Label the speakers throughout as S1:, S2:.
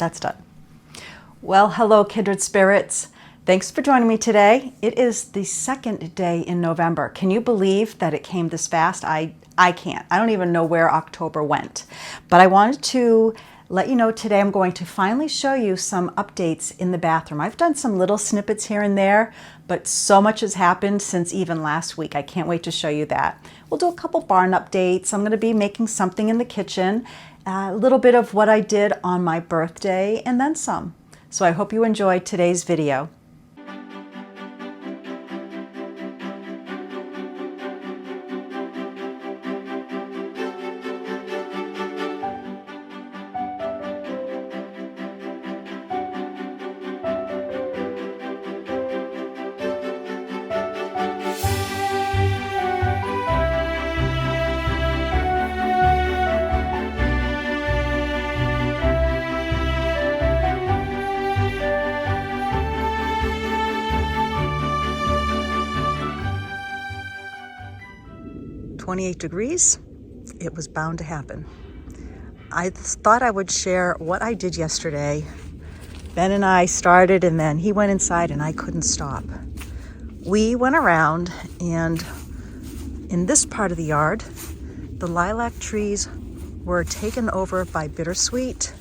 S1: That's done. Well, hello, kindred spirits. Thanks for joining me today. It is the second day in November. Can you believe that it came this fast? I can't. I don't even know where October went. But I wanted to let you know today I'm going to finally show you some updates in the bathroom. I've done some little snippets here and there, but so much has happened since even last week. I can't wait to show you that. We'll do a couple barn updates. I'm going to be making something in the kitchen, a little bit of what I did on my birthday, and then some. So I hope you enjoyed today's video. "28 degrees, it was bound to happen." I thought I would share what I did yesterday. Ben and I started, and then he went inside, and I couldn't stop. We went around, and in this part of the yard, the lilac trees were taken over by bittersweet.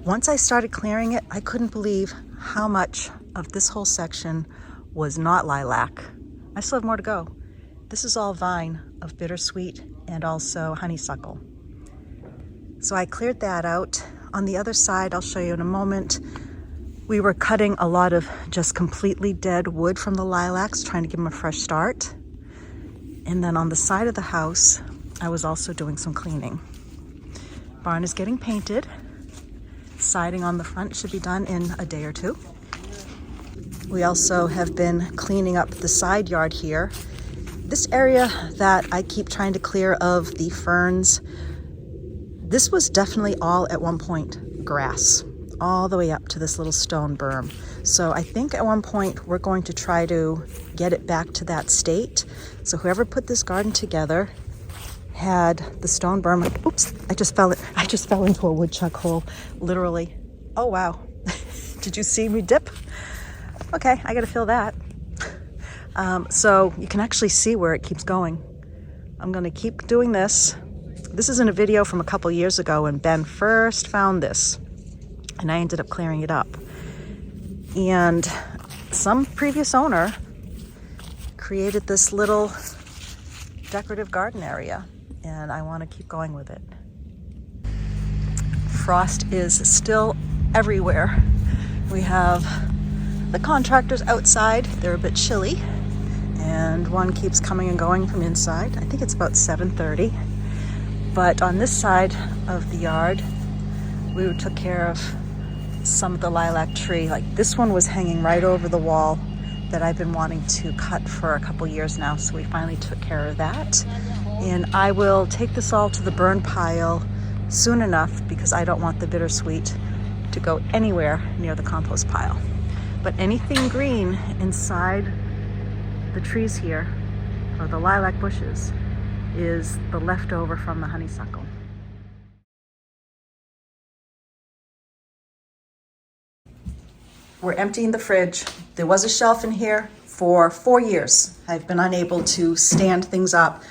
S1: Once I started clearing it, I couldn't believe how much of this whole section was not lilac. I still have more to go. This is all vine of bittersweet and also honeysuckle. So I cleared that out. On the other side, I'll show you in a moment, we were cutting a lot of just completely dead wood from the lilacs, trying to give them a fresh start. And then on the side of the house, I was also doing some cleaning. Barn is getting painted. Siding on the front should be done in a day or two. We also have been cleaning up the side yard here. This area that I keep trying to clear of the ferns, this was definitely all at one point grass, all the way up to this little stone berm. So I think at one point we're going to try to get it back to that state. So whoever put this garden together had the stone berm. Oops, I just fell into a woodchuck hole, literally. Oh wow. Did you see me dip? Okay, I gotta fill that. So you can actually see where it keeps going. I'm going to keep doing this. This is in a video from a couple years ago when Ben first found this, and I ended up clearing it up. And some previous owner created this little decorative garden area, and I want to keep going with it. Frost is still everywhere. We have the contractors outside. They're a bit chilly. And one keeps coming and going from inside. I think it's about 7:30. But on this side of the yard, we took care of some of the lilac tree. Like this one was hanging right over the wall that I've been wanting to cut for a couple years now. So we finally took care of that. And I will take this all to the burn pile soon enough because I don't want the bittersweet to go anywhere near the compost pile. But anything green inside the trees here, or the lilac bushes, is the leftover from the honeysuckle. We're emptying the fridge. There was a shelf in here for 4 years. I've been unable to stand things up.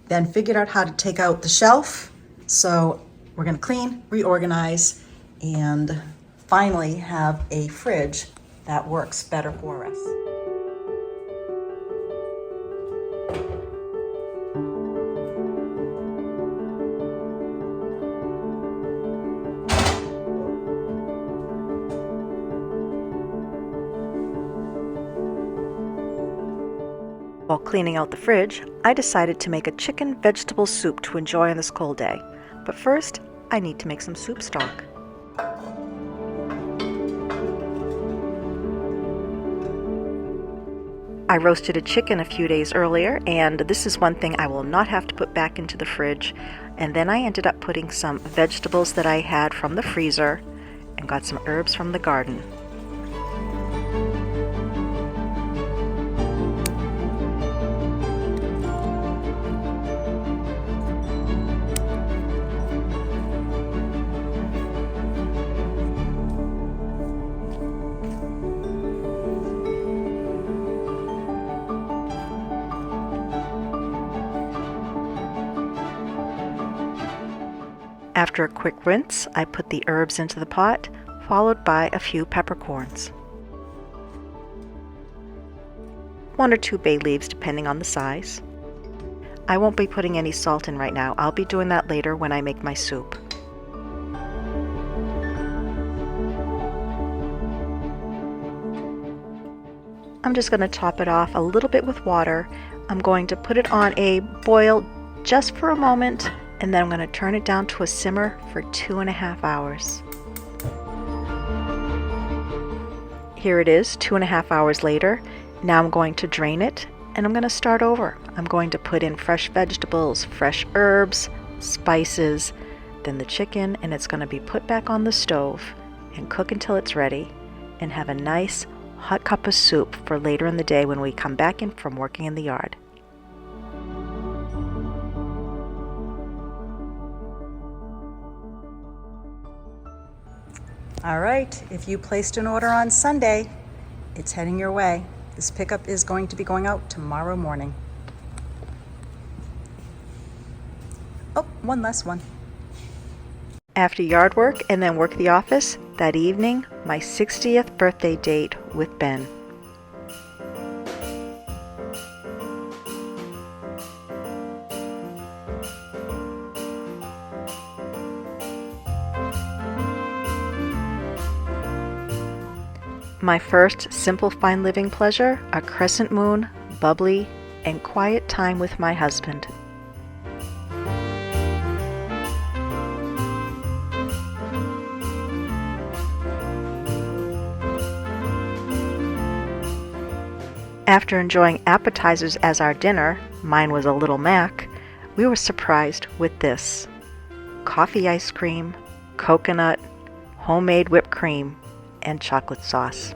S1: Then figured out how to take out the shelf. So we're gonna clean, reorganize, and finally have a fridge that works better for us. While cleaning out the fridge, I decided to make a chicken vegetable soup to enjoy on this cold day. But first, I need to make some soup stock. I roasted a chicken a few days earlier, and this is one thing I will not have to put back into the fridge. And then I ended up putting some vegetables that I had from the freezer and got some herbs from the garden. After a quick rinse, I put the herbs into the pot, followed by a few peppercorns. 1 or 2 bay leaves depending on the size. I won't be putting any salt in right now. I'll be doing that later when I make my soup. I'm just going to top it off a little bit with water. I'm going to put it on a boil just for a moment, and then I'm going to turn it down to a simmer for 2.5 hours. Here it is, 2.5 hours later. Now I'm going to drain it, and I'm going to start over. I'm going to put in fresh vegetables, fresh herbs, spices, then the chicken, and it's going to be put back on the stove and cook until it's ready, and have a nice hot cup of soup for later in the day when we come back in from working in the yard. All right, if you placed an order on Sunday, it's heading your way. This pickup is going to be going out tomorrow morning. Oh, one last one. After yard work and then work the office, that evening, my 60th birthday date with Ben. My first simple fine living pleasure, a crescent moon, bubbly, and quiet time with my husband. After enjoying appetizers as our dinner, mine was a Little Mac, we were surprised with this: coffee ice cream, coconut, homemade whipped cream, and chocolate sauce.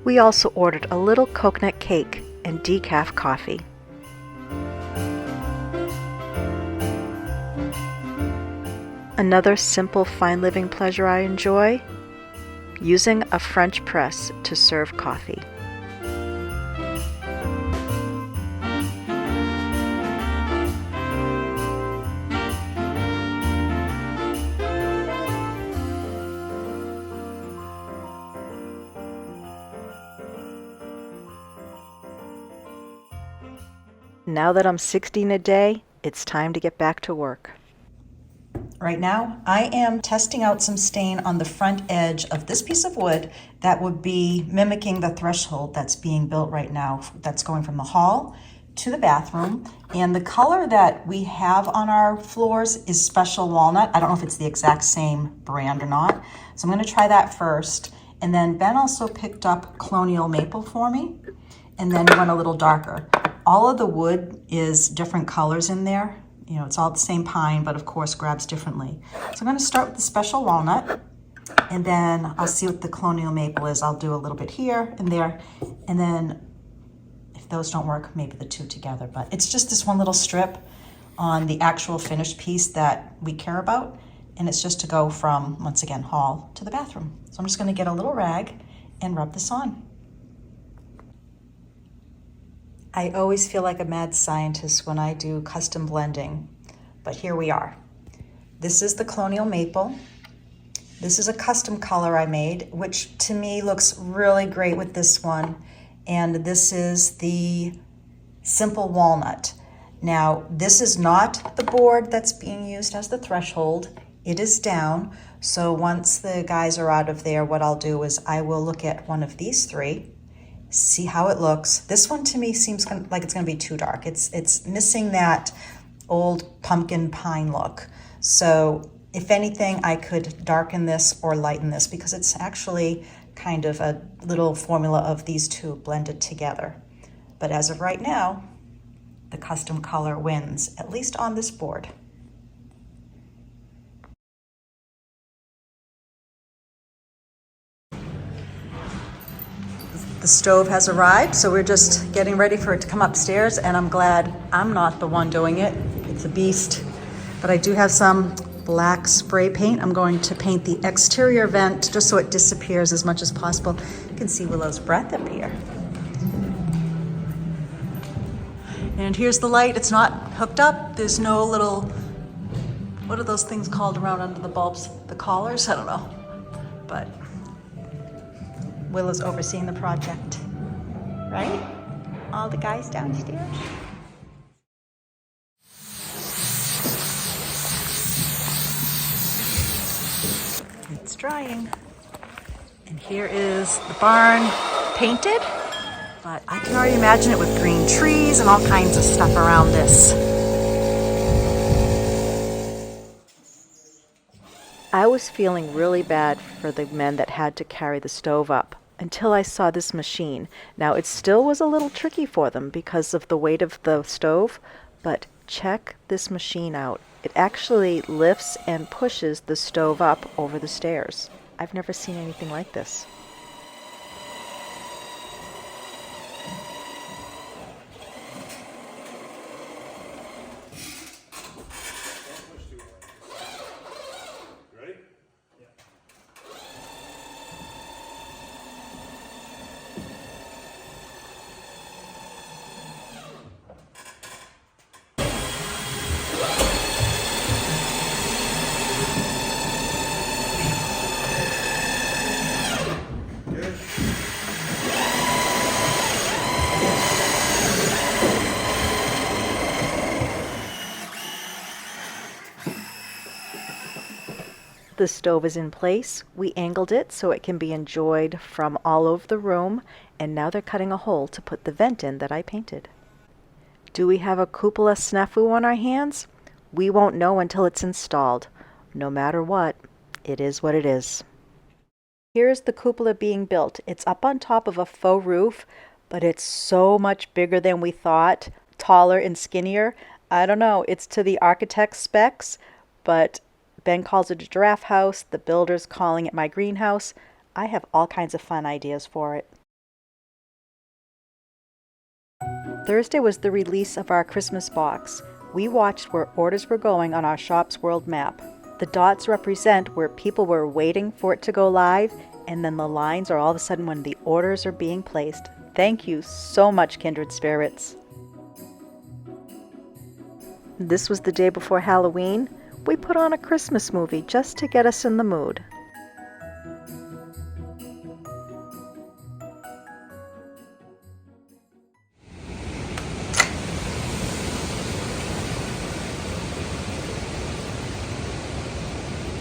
S1: We also ordered a little coconut cake and decaf coffee. Another simple fine living pleasure I enjoy: using a French press to serve coffee. Now that I'm 60 in a day, it's time to get back to work. Right now, I am testing out some stain on the front edge of this piece of wood that would be mimicking the threshold that's being built right now, that's going from the hall to the bathroom. And the color that we have on our floors is Special Walnut. I don't know if it's the exact same brand or not, so I'm going to try that first. And then Ben also picked up Colonial Maple for me, and then went a little darker. All of the wood is different colors in there. You know, it's all the same pine, but of course grabs differently. So I'm going to start with the Special Walnut, and then I'll see what the Colonial Maple is. I'll do a little bit here and there, and then if those don't work, maybe the two together. But it's just this one little strip on the actual finished piece that we care about, and it's just to go from, once again, hall to the bathroom. So I'm just going to get a little rag and rub this on. I always feel like a mad scientist when I do custom blending, but here we are. This is the Colonial Maple. This is a custom color I made, which to me looks really great with this one. And this is the Simple Walnut. Now, this is not the board that's being used as the threshold. It is down. So once the guys are out of there, what I'll do is I will look at one of these three, see how it looks. This one to me seems like it's going to be too dark. It's missing that old pumpkin pine look. So if anything, I could darken this or lighten this, because it's actually kind of a little formula of these two blended together. But as of right now, the custom color wins, at least on this board. The stove has arrived, so we're just getting ready for it to come upstairs, and I'm glad I'm not the one doing it. It's a beast. But I do have some black spray paint. I'm going to paint the exterior vent just so it disappears as much as possible. You can see Willow's breath up here. And here's the light. It's not hooked up. There's no little, what are those things called around under the bulbs? The collars? I don't know. But Willow's overseeing the project, right? All the guys downstairs. It's drying. And here is the barn painted, but I can already imagine it with green trees and all kinds of stuff around this. I was feeling really bad for the men that had to carry the stove up until I saw this machine. Now, it still was a little tricky for them because of the weight of the stove, but check this machine out. It actually lifts and pushes the stove up over the stairs. I've never seen anything like this. The stove is in place. We angled it so it can be enjoyed from all over the room, and now they're cutting a hole to put the vent in that I painted. Do we have a cupola snafu on our hands? We won't know until it's installed. No matter what, it is what it is. Here's the cupola being built. It's up on top of a faux roof, but it's so much bigger than we thought, taller and skinnier. I don't know, it's to the architect's specs, but Ben calls it a giraffe house, the builder's calling it my greenhouse. I have all kinds of fun ideas for it. Thursday was the release of our Christmas box. We watched where orders were going on our shop's world map. The dots represent where people were waiting for it to go live, and then the lines are all of a sudden when the orders are being placed. Thank you so much, kindred spirits. This was the day before Halloween. We put on a Christmas movie just to get us in the mood.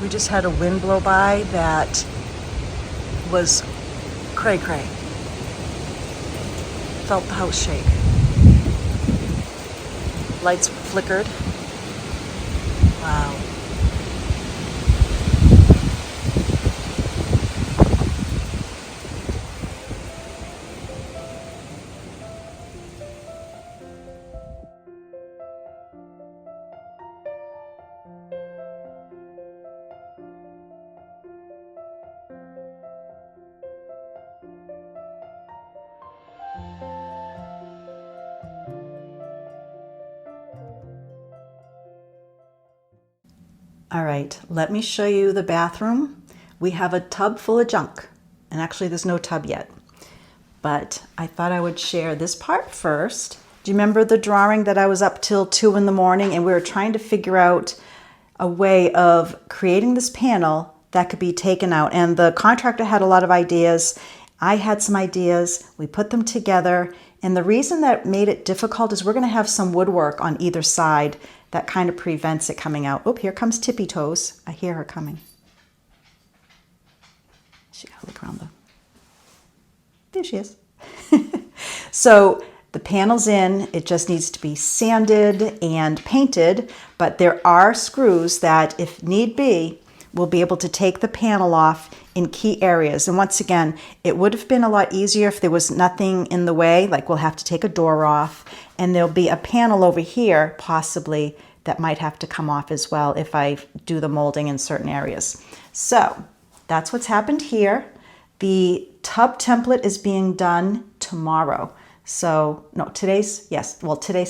S1: We just had a wind blow by that was cray-cray. Felt the house shake. Lights flickered. Wow. All right, let me show you the bathroom. We have a tub full of junk, and actually there's no tub yet, but I thought I would share this part first. Do you remember the drawing that I was up till 2 in the morning and we were trying to figure out a way of creating this panel that could be taken out? And the contractor had a lot of ideas. I had some ideas. We put them together. And the reason that made it difficult is we're going to have some woodwork on either side that kind of prevents it coming out. Oh, here comes Tippy Toes. I hear her coming. She got to look around the... There she is. So the panel's in. It just needs to be sanded and painted. But there are screws that, if need be, we'll be able to take the panel off in key areas. And once again, it would have been a lot easier if there was nothing in the way, like we'll have to take a door off, and there'll be a panel over here, possibly, that might have to come off as well if I do the molding in certain areas. So that's what's happened here. The tub template is being done tomorrow. So, no, today's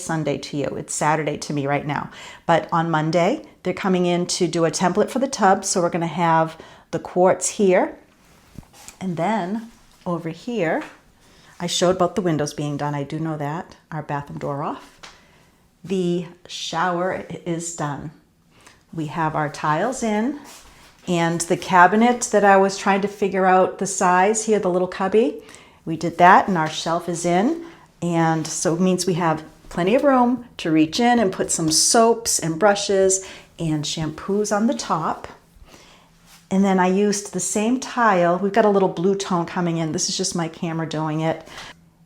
S1: Sunday to you. It's Saturday to me right now. But on Monday, They're coming in to do a template for the tub. So we're going to have the quartz here. And then over here, I showed about the windows being done. I do know that. Our bathroom door off. The shower is done. We have our tiles in, and the cabinet that I was trying to figure out the size here, the little cubby, we did that, and our shelf is in. And so it means we have plenty of room to reach in and put some soaps and brushes and shampoos on the top. And then I used the same tile. We've got a little blue tone coming in. This is just my camera doing it.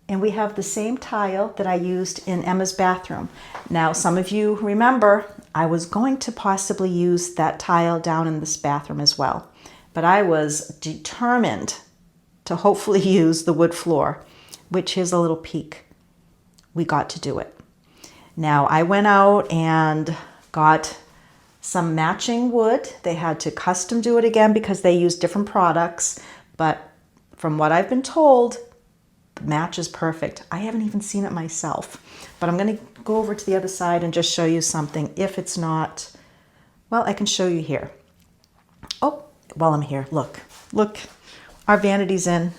S1: And we have the same tile that I used in Emma's bathroom. Now, some of you remember I was going to possibly use that tile down in this bathroom as well. But I was determined to hopefully use the wood floor, which is a little peek. We got to do it. Now, I went out and got some matching wood. They had to custom do it again because they use different products. But from what I've been told, the match is perfect. I haven't even seen it myself. But I'm going to go over to the other side and just show you something. If it's not, well, I can show you here. Oh, while I'm here, look. Our vanity's in.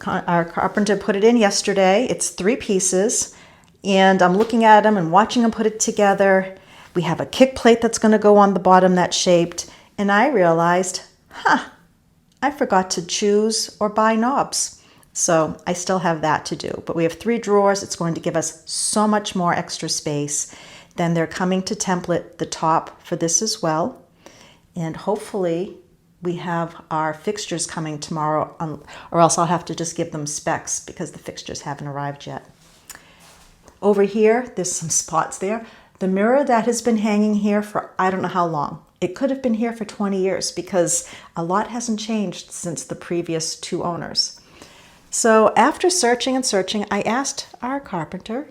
S1: Our carpenter put it in yesterday. It's 3 pieces. And I'm looking at them and watching them put it together. We have a kick plate that's going to go on the bottom that's shaped. And I realized, I forgot to choose or buy knobs. So I still have that to do. But we have 3 drawers. It's going to give us so much more extra space. Then they're coming to template the top for this as well. And hopefully we have our fixtures coming tomorrow, or else I'll have to just give them specs because the fixtures haven't arrived yet. Over here, there's some spots there. The mirror that has been hanging here for I don't know how long. It could have been here for 20 years because a lot hasn't changed since the previous 2 owners. So after searching and searching, I asked our carpenter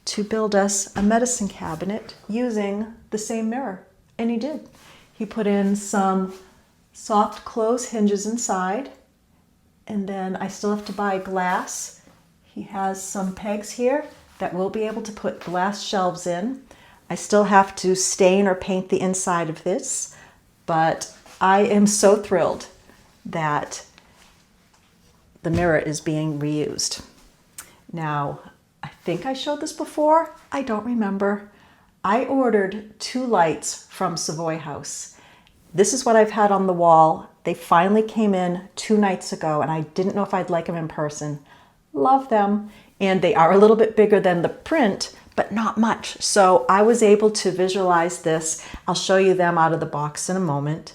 S1: to build us a medicine cabinet using the same mirror, and he did. He put in some soft close hinges inside, and then I still have to buy glass. He has some pegs here that we'll be able to put glass shelves in. I still have to stain or paint the inside of this, but I am so thrilled that the mirror is being reused. Now, I think I showed this before. I don't remember. I ordered 2 lights from Savoy House. This is what I've had on the wall. They finally came in 2 nights ago, and I didn't know if I'd like them in person. Love them. And they are a little bit bigger than the print, but not much. So I was able to visualize this. I'll show you them out of the box in a moment,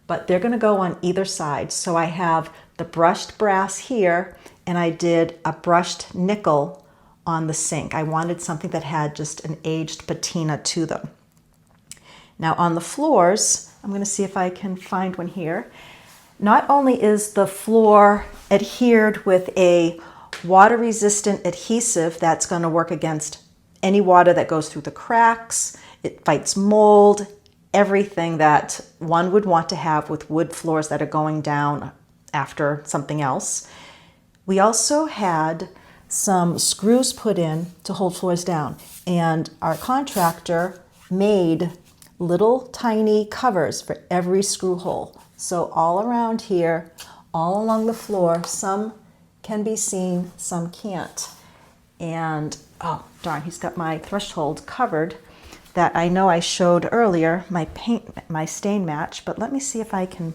S1: but they're going to go on either side. So I have the brushed brass here, and I did a brushed nickel on the sink. I wanted something that had just an aged patina to them. Now on the floors, I'm going to see if I can find one here. Not only is the floor adhered with a water-resistant adhesive that's going to work against any water that goes through the cracks, it fights mold, everything that one would want to have with wood floors that are going down after something else. We also had some screws put in to hold floors down, and our contractor made little tiny covers for every screw hole. So all around here, all along the floor, some can be seen, some can't. And oh darn, he's got my threshold covered that I know I showed earlier, my stain match, but let me see if I can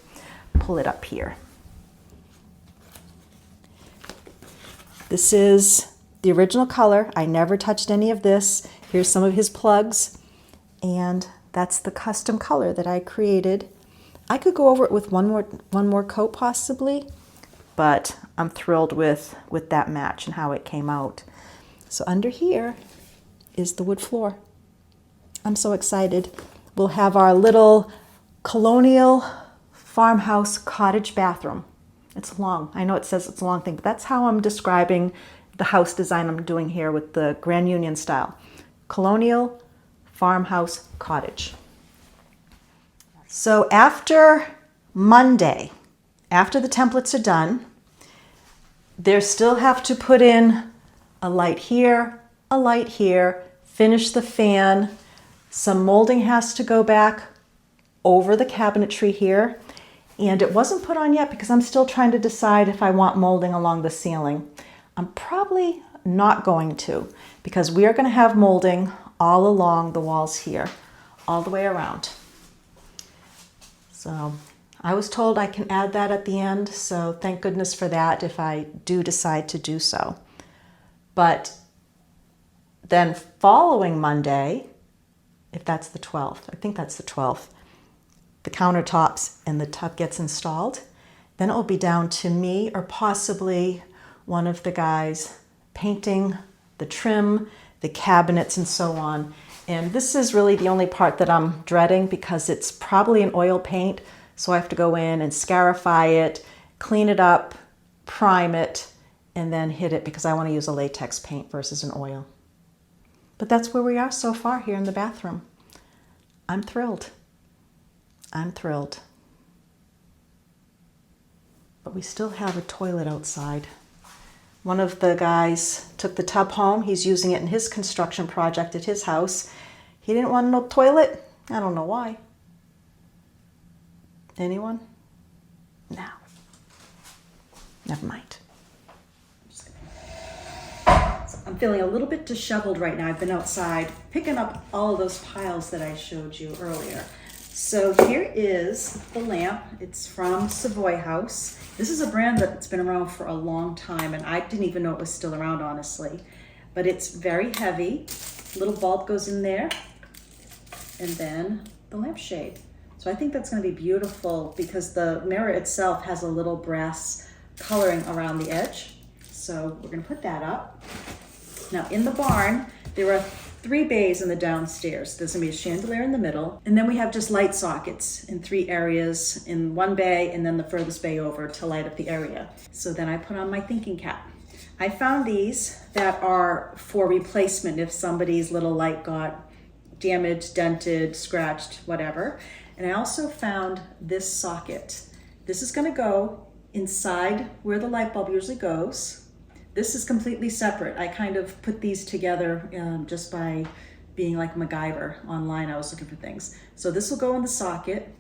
S1: pull it up here. This is the original color. I never touched any of this. Here's some of his plugs, and that's the custom color that I created. I could go over it with one more coat possibly, but I'm thrilled with that match and how it came out. So under here is the wood floor. I'm so excited. We'll have our little colonial farmhouse cottage bathroom. It's long. I know it says it's a long thing, but that's how I'm describing the house design I'm doing here with the Grand Union style. Colonial farmhouse cottage. So after Monday, after the templates are done, they still have to put in a light here, finish the fan, Some molding has to go back over the cabinetry here, and it wasn't put on yet because I'm still trying to decide if I want molding along the ceiling. I'm probably not going to, because we are going to have molding all along the walls here, all the way around. So I was told I can add that at the end, so thank goodness for that if I do decide to do so. But then following Monday, if that's the 12th, I think that's the 12th, the countertops and the tub gets installed. Then it will be down to me or possibly one of the guys painting the trim, the cabinets, and so on. And this is really the only part that I'm dreading because it's probably an oil paint, so I have to go in and scarify it, clean it up, prime it, and then hit it because I want to use a latex paint versus an oil. But that's where we are so far here in the bathroom. I'm thrilled. I'm thrilled. But we still have a toilet outside. One of the guys took the tub home. He's using it in his construction project at his house. He didn't want no toilet. I don't know why. Anyone? No. Never mind. I'm feeling a little bit disheveled right now. I've been outside picking up all of those piles that I showed you earlier. So here is the lamp. It's from Savoy House. This is a brand that's been around for a long time, and I didn't even know it was still around, honestly. But it's very heavy. Little bulb goes in there, and then the lampshade. So I think that's going to be beautiful because the mirror itself has a little brass coloring around the edge. So we're going to put that up. Now in the barn, there are 3 bays in the downstairs. There's gonna be a chandelier in the middle, and then we have just light sockets in 3 areas in one bay, and then the furthest bay over to light up the area. So then I put on my thinking cap. I found these that are for replacement if somebody's little light got damaged, dented, scratched, whatever. And I also found this socket. This is gonna go inside where the light bulb usually goes. This is completely separate. I kind of put these together just by being like MacGyver online. I was looking for things. So this will go in the socket.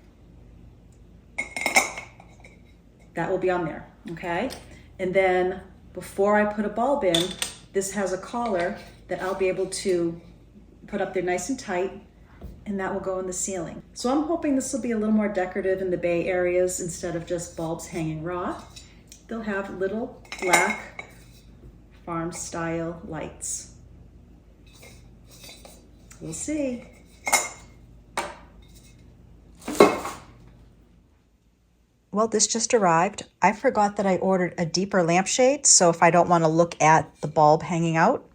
S1: That will be on there, okay? And then before I put a bulb in, this has a collar that I'll be able to put up there nice and tight, and that will go in the ceiling. So I'm hoping this will be a little more decorative in the bay areas instead of just bulbs hanging raw. They'll have little black farm style lights. We'll see. Well, this just arrived. I forgot that I ordered a deeper lampshade, so if I don't want to look at the bulb hanging out.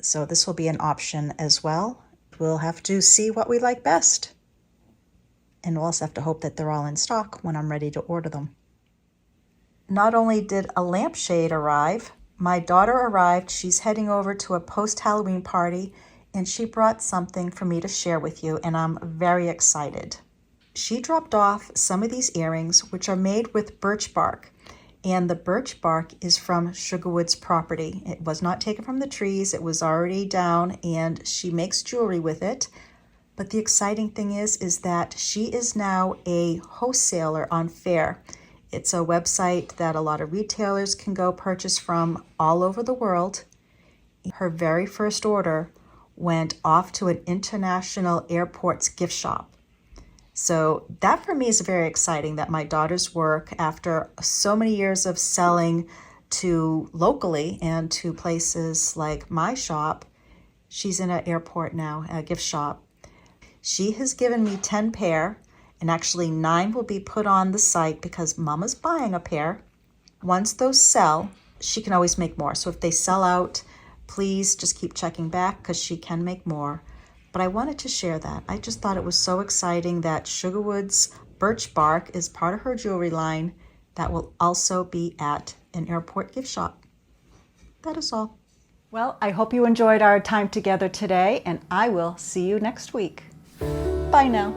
S1: So this will be an option as well. We'll have to see what we like best. And we'll also have to hope that they're all in stock when I'm ready to order them. Not only did a lampshade arrive, my daughter arrived. She's heading over to a post-Halloween party, and she brought something for me to share with you, and I'm very excited. She dropped off some of these earrings, which are made with birch bark, and the birch bark is from Sugarwood's property. It was not taken from the trees. It was already down, and she makes jewelry with it. But the exciting thing is that she is now a wholesaler on Fair. It's a website that a lot of retailers can go purchase from all over the world. Her very first order went off to an international airport's gift shop. So that for me is very exciting that my daughter's work, after so many years of selling to locally and to places like my shop, she's in an airport now, a gift shop. She has given me 10 pair. And actually 9 will be put on the site because Mama's buying a pair. Once those sell, she can always make more. So if they sell out, please just keep checking back because she can make more. But I wanted to share that. I just thought it was so exciting that Sugarwood's birch bark is part of her jewelry line that will also be at an airport gift shop. That is all. Well, I hope you enjoyed our time together today, and I will see you next week. Bye now.